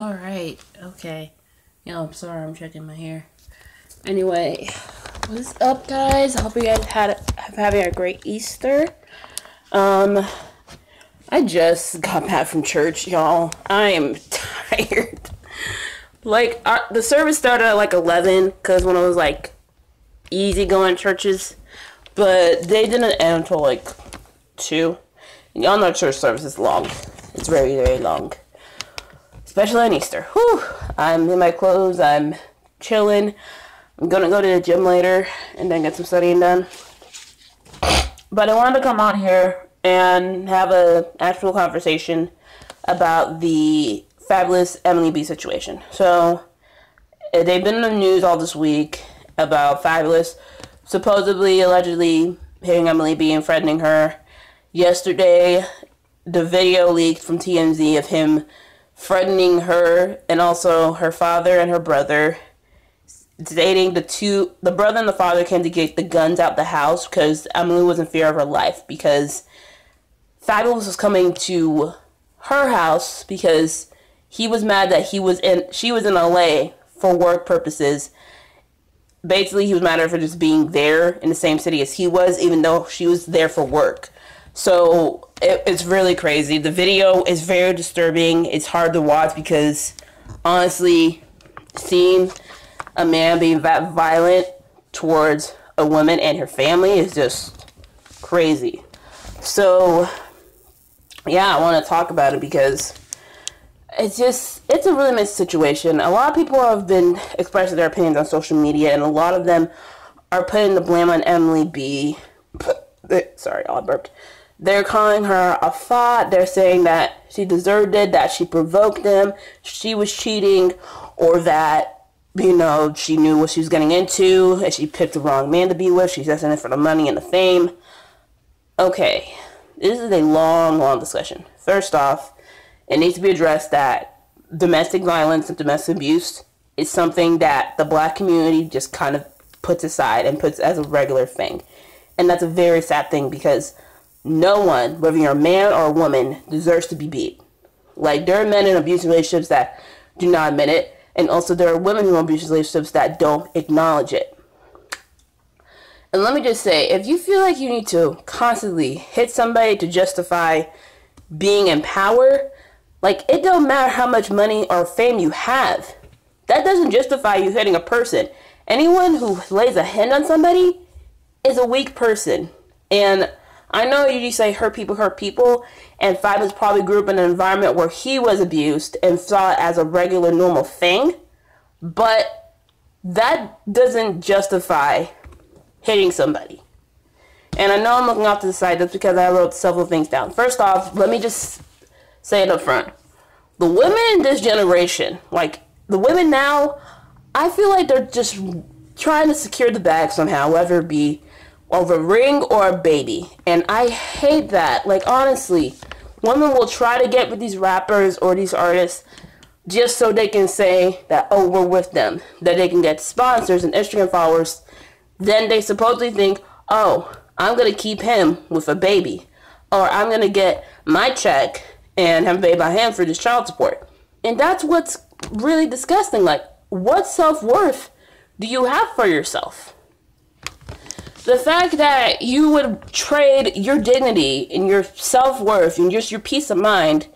Alright, okay. Yeah, I'm sorry, I'm checking my hair. Anyway, what's up, guys? I hope you guys have having a great Easter. Um, I just got back from church, y'all. I am tired. The service started at like 11, because when it was like easy going churches, but they didn't end until like 2. Y'all know church service is long. It's very, very long. Especially on Easter. Whew. I'm in my clothes. I'm chilling. I'm gonna go to the gym later and then get some studying done. But I wanted to come out here and have an actual conversation about the Fabolous Emily B situation. So, they've been in the news all this week about Fabolous supposedly, allegedly hitting Emily B and threatening her. Yesterday, the video leaked from TMZ of him threatening her and also her father and her brother, stating the brother and the father came to get the guns out the house because Emily was in fear of her life, because Fabolous was coming to her house because he was mad that she was in LA for work purposes. Basically, he was mad at her for just being there in the same city as he was, even though she was there for work. So it's really crazy. The video is very disturbing. It's hard to watch because, honestly, seeing a man being that violent towards a woman and her family is just crazy. So, yeah, I want to talk about it because it's a really mixed situation. A lot of people have been expressing their opinions on social media, and a lot of them are putting the blame on Emily B. Sorry, I burped. They're calling her a thought. They're saying that she deserved it, that she provoked them, she was cheating, or that, she knew what she was getting into, and she picked the wrong man to be with. She's just in it for the money and the fame. Okay, this is a long, long discussion. First off, it needs to be addressed that domestic violence and domestic abuse is something that the black community just kind of puts aside and puts as a regular thing. And that's a very sad thing because no one, whether you're a man or a woman, deserves to be beat. Like, there are men in abusive relationships that do not admit it, and also there are women in abusive relationships that don't acknowledge it. And let me just say, if you feel like you need to constantly hit somebody to justify being in power, like, it don't matter how much money or fame you have. That doesn't justify you hitting a person. Anyone who lays a hand on somebody is a weak person. And I know you say hurt people, and Fabolous probably grew up in an environment where he was abused and saw it as a regular, normal thing, but that doesn't justify hitting somebody. And I know I'm looking off to the side just because I wrote several things down. First off, let me just say it up front. The women in this generation, like the women now, I feel like they're just trying to secure the bag somehow, whether it be over a ring or a baby. And I hate that. Like, honestly, women will try to get with these rappers or these artists just so they can say that, oh, we're with them, that they can get sponsors and Instagram followers. Then they supposedly think, oh, I'm going to keep him with a baby, or I'm going to get my check and have a baby by hand for this child support. And that's what's really disgusting. Like, what self-worth do you have for yourself? The fact that you would trade your dignity and your self-worth and just your peace of mind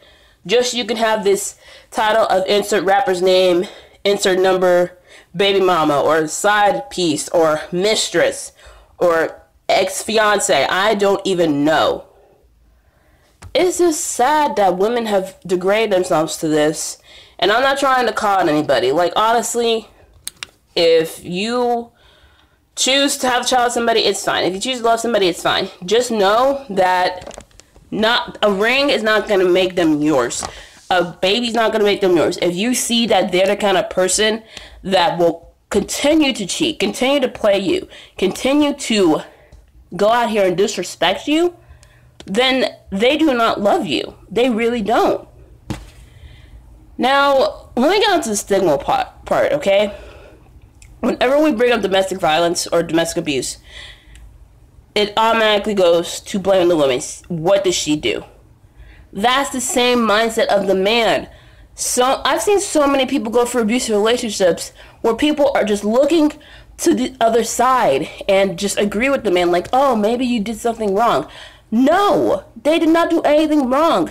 just so you can have this title of insert rapper's name, insert number, baby mama, or side piece, or mistress, or ex-fiance, I don't even know. It's just sad that women have degraded themselves to this, and I'm not trying to call on anybody. Like, honestly, if you choose to have a child with somebody, it's fine. If you choose to love somebody, it's fine. Just know that not a ring is not going to make them yours. A baby's not going to make them yours. If you see that they're the kind of person that will continue to cheat, continue to play you, continue to go out here and disrespect you, then they do not love you. They really don't. Now, let me get onto the stigma part, okay? Whenever we bring up domestic violence or domestic abuse, it automatically goes to blaming the woman. What does she do? That's the same mindset of the man. So I've seen so many people go for abusive relationships where people are just looking to the other side and just agree with the man, like, oh, maybe you did something wrong. No, they did not do anything wrong.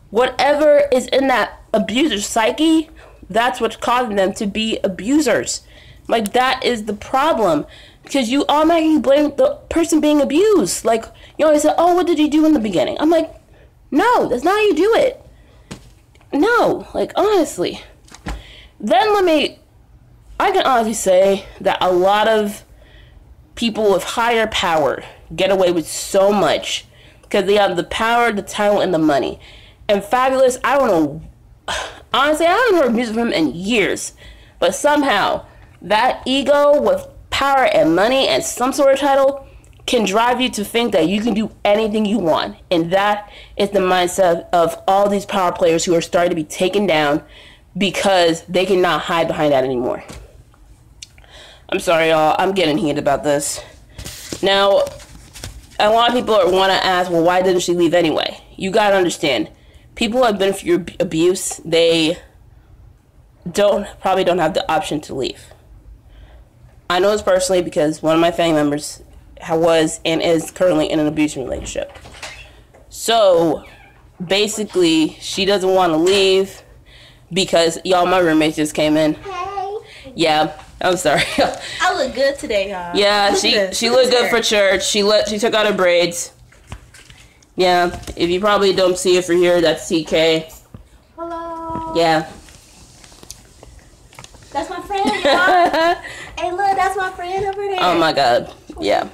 Whatever is in that abuser's psyche, that's what's causing them to be abusers. Like, that is the problem. Because you automatically blame the person being abused. Like, you always say, oh, what did you do in the beginning? I'm like, no, that's not how you do it. No, like, honestly. Then I can honestly say that a lot of people with higher power get away with so much because they have the power, the talent, and the money. And Fabolous, I don't know, honestly, I haven't heard music from him in years, but somehow that ego with power and money and some sort of title can drive you to think that you can do anything you want. And that is the mindset of all these power players who are starting to be taken down because they cannot hide behind that anymore. I'm sorry, y'all. I'm getting heated about this. Now, a lot of people want to ask, well, why didn't she leave anyway? You got to understand, people who have been through abuse, they probably don't have the option to leave. I know this personally because one of my family members was and is currently in an abusive relationship. So, basically, she doesn't want to leave because, y'all, my roommate just came in. Hey. Yeah. I'm sorry. I look good today, y'all. Yeah, she looked good for church. She took out her braids. Yeah, if you probably don't see her for here, that's TK. Hello. Yeah. That's my friend, y'all. Hey, look, that's my friend over there. Oh my God. Yeah.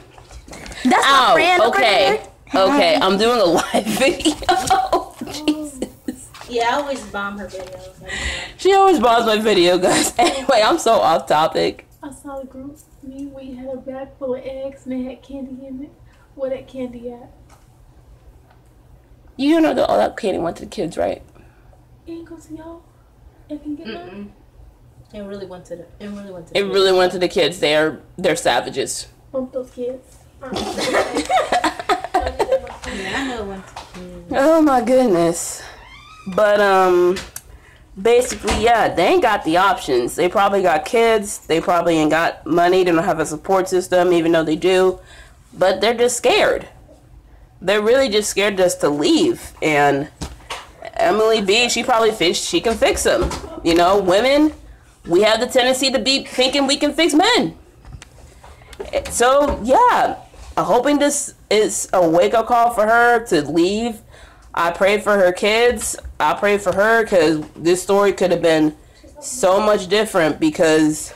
That's my friend over there. Okay, I'm doing a live video. Jesus. Yeah, I always bomb her videos. She always bombs my video, guys. Anyway, I'm so off topic. I saw a group me. We had a bag full of eggs and they had candy in it. Where that candy at? You know that all that candy went to the kids, right? It ain't go to y'all. It can get none. It really went to the. It really went to the kids. They're savages. Bump those kids. Yeah, I know it went to the kids. Oh my goodness. But basically, yeah, they ain't got the options. They probably got kids. They probably ain't got money. They don't have a support system, even though they do. But they're just scared. They're really just scared just to leave. And Emily B, she probably thinks she can fix them. You know, women, we have the tendency to be thinking we can fix men. So, yeah, I'm hoping this is a wake-up call for her to leave. I pray for her kids. I pray for her because this story could have been so much different because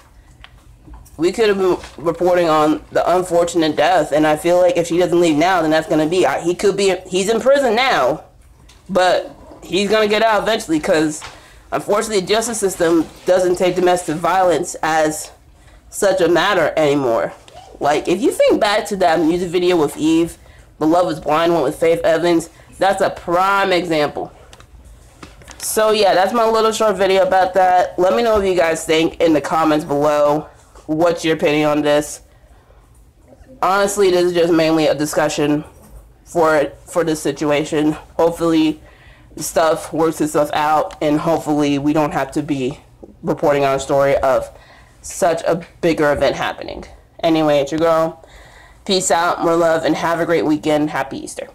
we could have been reporting on the unfortunate death. And I feel like if she doesn't leave now, then that's going to be, he's in prison now, but he's going to get out eventually because unfortunately the justice system doesn't take domestic violence as such a matter anymore. Like, if you think back to that music video with Eve, the Love is Blind one with Faith Evans, that's a prime example. So yeah, that's my little short video about that. Let me know what you guys think in the comments below. What's your opinion on this? Honestly, this is just mainly a discussion for this situation. Hopefully stuff works itself out and hopefully we don't have to be reporting on a story of such a bigger event happening. Anyway, it's your girl. Peace out, more love, and have a great weekend. Happy Easter.